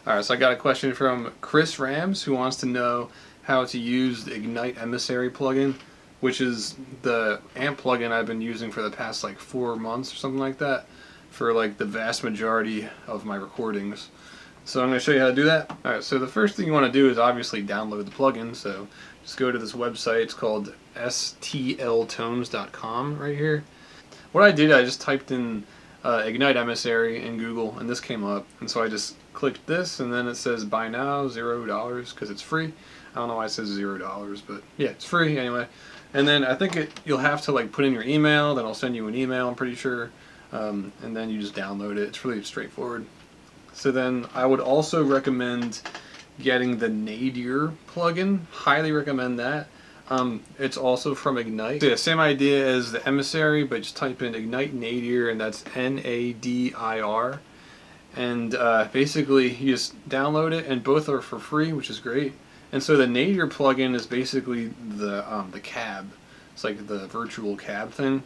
Alright, so I got a question from Chris Rams who wants to know how to use the Ignite Emissary plugin, which is the amp plugin I've been using for the past like 4 months or something like that for like the vast majority of my recordings. So I'm going to show you how to do that. Alright, so the first thing you want to do is obviously download the plugin. So just go to this website. It's called stltones.com right here. What I did, I just typed in Ignite Emissary in Google, and this came up, and so I just clicked this, and then it says buy now, $0 because it's free. I don't know why it says $0, but yeah, it's free anyway. And then I think you'll have to like put in your email, then I'll send you an email, I'm pretty sure, and then you just download it. It's really straightforward. So then I would also recommend getting the Nadir plugin. Highly recommend that. It's also from Ignite. So yeah, same idea as the Emissary, but just type in Ignite Nadir, and that's Nadir. And basically you just download it, and both are for free, which is great. And so the Nadir plugin is basically the cab. It's like the virtual cab thing.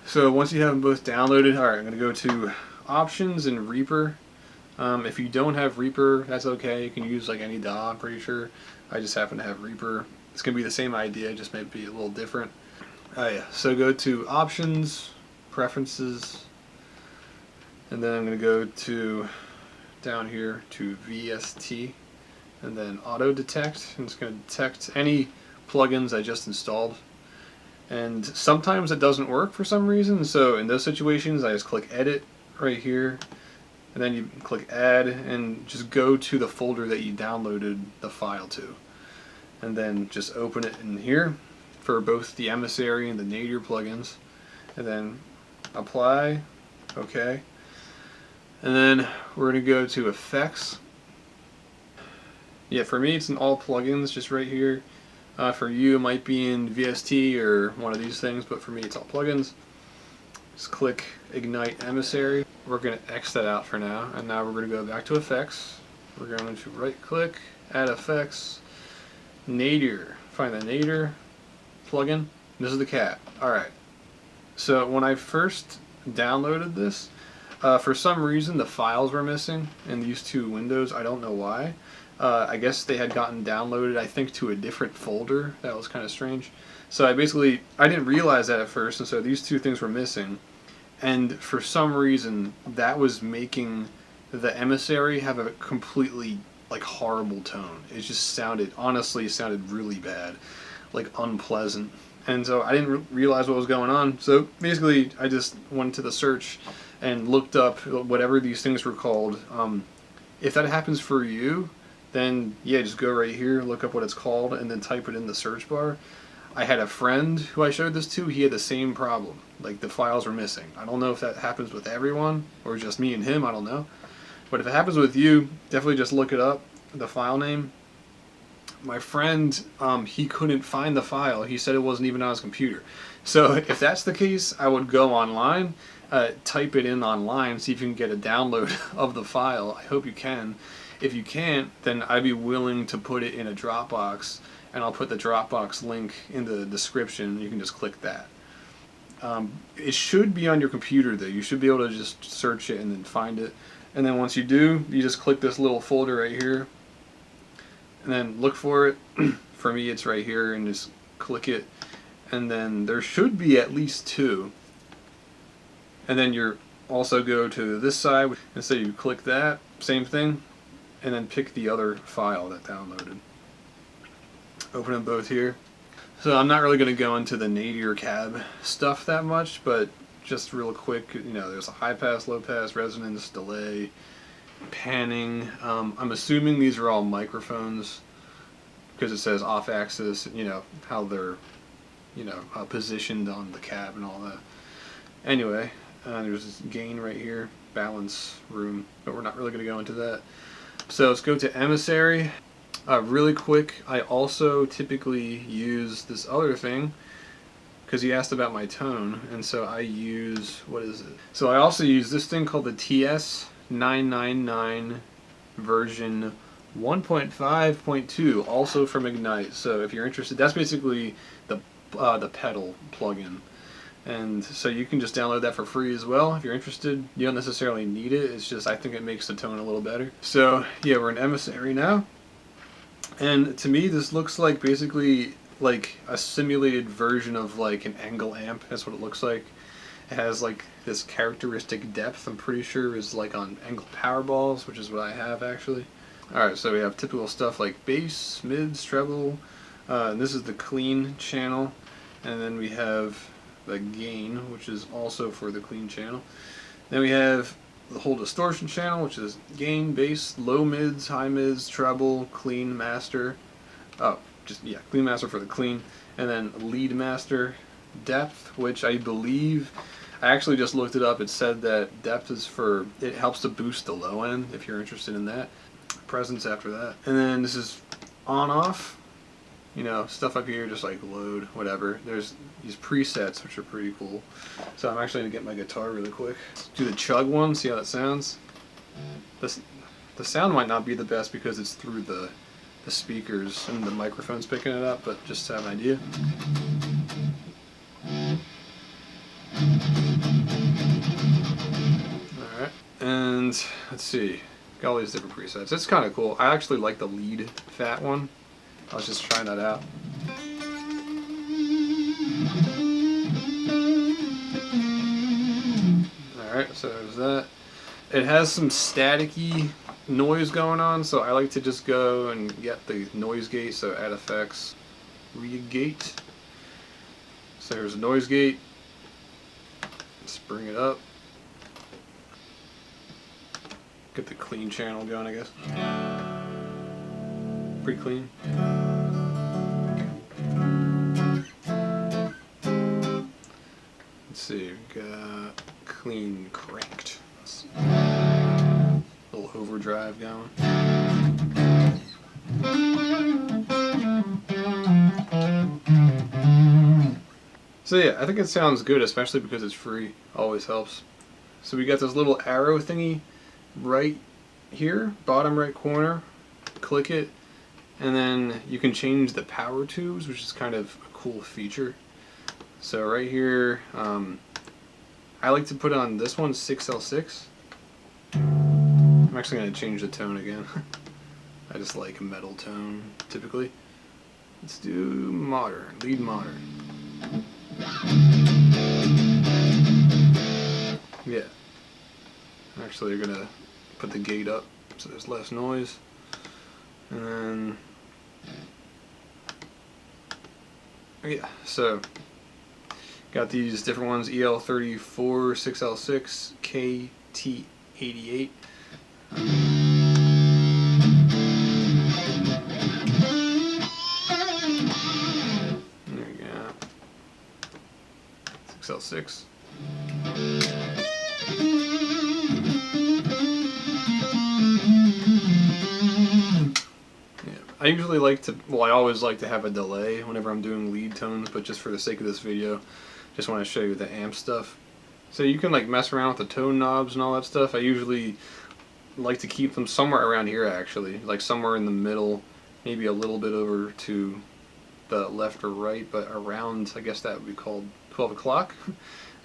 So once you have them both downloaded, alright, I'm going to go to Options and Reaper. If you don't have Reaper, that's okay. You can use like any DAW, I'm pretty sure. I just happen to have Reaper. It's going to be the same idea, just maybe a little different. Yeah. So go to Options, Preferences, and then I'm going to go to down here to VST, and then Auto Detect, and it's going to detect any plugins I just installed. And sometimes it doesn't work for some reason, so in those situations I just click Edit right here, and then you click Add, and just go to the folder that you downloaded the file to. And then just open it in here for both the Emissary and the Nadir plugins, and then apply, okay, and then we're going to go to Effects. Yeah, for me it's in all plugins, just right here. For you it might be in VST or one of these things, but for me it's all plugins. Just click Ignite Emissary. We're going to X that out for now, and now we're going to go back to Effects. We're going to right click, Add Effects, Nadir. Find the Nadir plugin. This is the cat. Alright. So when I first downloaded this, for some reason the files were missing in these two windows. I don't know why. I guess they had gotten downloaded, I think, to a different folder. That was kind of strange. So I didn't realize that at first, and so these two things were missing. And for some reason, that was making the Emissary have a completely like horrible tone. It just honestly sounded really bad, like unpleasant. And so I didn't realize what was going on. So basically I just went to the search and looked up whatever these things were called. If that happens for you, then yeah, just go right here, look up what it's called, and then type it in the search bar. I had a friend who I showed this to, he had the same problem. Like the files were missing. I don't know if that happens with everyone or just me and him, I don't know. But if it happens with you, definitely just look it up, the file name. My friend, he couldn't find the file. He said it wasn't even on his computer. So if that's the case, I would go online, type it in online, see if you can get a download of the file. I hope you can. If you can't, then I'd be willing to put it in a Dropbox, and I'll put the Dropbox link in the description. You can just click that. It should be on your computer though. You should be able to just search it and then find it. And then once you do, you just click this little folder right here, and then look for it. For me it's right here, and just click it, and then there should be at least two. And then you're also go to this side, and so you click that, same thing, and then pick the other file that downloaded. Open them both here. So I'm not really going to go into the Nadir cab stuff that much, but just real quick, you know, there's a high pass, low pass, resonance, delay, panning. I'm assuming these are all microphones because it says off axis, you know, how they're, you know, positioned on the cab and all that. Anyway, there's this gain right here, balance room, but we're not really going to go into that. So let's go to Emissary. Really quick, I also typically use this other thing because he asked about my tone, and so I use, what is it? So I also use this thing called the TS999 version 1.5.2, also from Ignite. So if you're interested, that's basically the pedal plugin. And so you can just download that for free as well if you're interested. You don't necessarily need it, it's just I think it makes the tone a little better. So yeah, we're in Emissary now. And to me this looks like basically like a simulated version of like an angle amp. That's what it looks like. It has like this characteristic depth, I'm pretty sure is like on angle power balls, which is what I have actually. Alright, so we have typical stuff like bass, mids, treble, and this is the clean channel, and then we have the gain, which is also for the clean channel. Then we have the whole distortion channel, which is gain, bass, low mids, high mids, treble, clean, master. Oh, just yeah, clean master for the clean, and then lead master, depth, which I believe I actually just looked it up. It said that depth is for, it helps to boost the low end if you're interested in that. Presence after that, and then this is on off. You know, stuff up here just like load, whatever. There's these presets which are pretty cool. So I'm actually gonna get my guitar really quick. Let's do the chug one, see how that sounds. The sound might not be the best because it's through the speakers and the microphone's picking it up, but just to have an idea. Alright, and let's see. Got all these different presets. It's kind of cool. I actually like the lead fat one. I was just trying that out. Alright, so there's that. It has some staticky noise going on, so I like to just go and get the noise gate, so add effects, re-gate. So there's a noise gate. Let's bring it up. Get the clean channel going, I guess. Pretty clean. Let's see, we got clean cranked. A little overdrive going. So yeah, I think it sounds good, especially because it's free. Always helps. So we got this little arrow thingy right here, bottom right corner. Click it, and then you can change the power tubes, which is kind of a cool feature. So right here, I like to put on this one 6L6. I'm actually going to change the tone again. I just like a metal tone typically. Let's do modern, lead modern. Yeah. Actually, you're gonna put the gate up so there's less noise, and then yeah. So got these different ones: EL34, 6L6, KT88. There we go. 6L6. I usually like to, well, I always like to have a delay whenever I'm doing lead tones, but just for the sake of this video, just want to show you the amp stuff. So you can like mess around with the tone knobs and all that stuff. I usually like to keep them somewhere around here actually, like somewhere in the middle, maybe a little bit over to the left or right, but around, I guess that would be called 12 o'clock.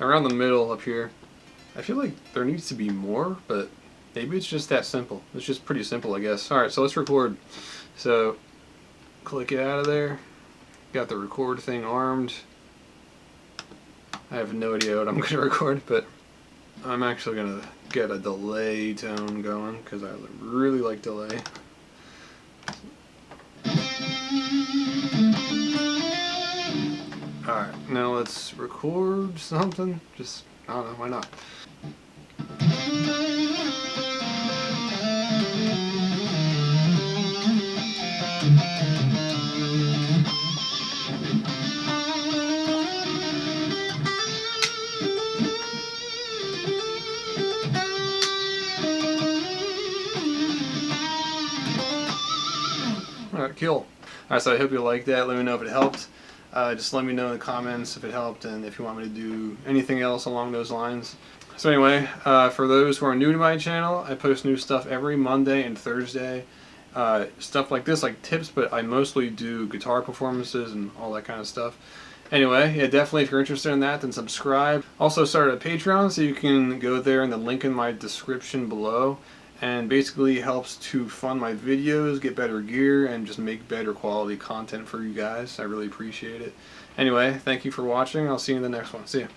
Around the middle up here. I feel like there needs to be more, but maybe it's just that simple. It's just pretty simple, I guess. Alright, so let's record. So, click it out of there. Got the record thing armed. I have no idea what I'm going to record, but I'm actually going to get a delay tone going because I really like delay. Alright, now let's record something. Just, I don't know, why not? Alright, cool. Alright, so I hope you liked that. Let me know if it helped. Just let me know in the comments if it helped and if you want me to do anything else along those lines. So anyway, for those who are new to my channel, I post new stuff every Monday and Thursday. Stuff like this, like tips, but I mostly do guitar performances and all that kind of stuff. Anyway, yeah, definitely if you're interested in that, then subscribe. Also started a Patreon, so you can go there in the link in my description below. And basically helps to fund my videos, get better gear, and just make better quality content for you guys. I really appreciate it. Anyway, thank you for watching. I'll see you in the next one. See ya.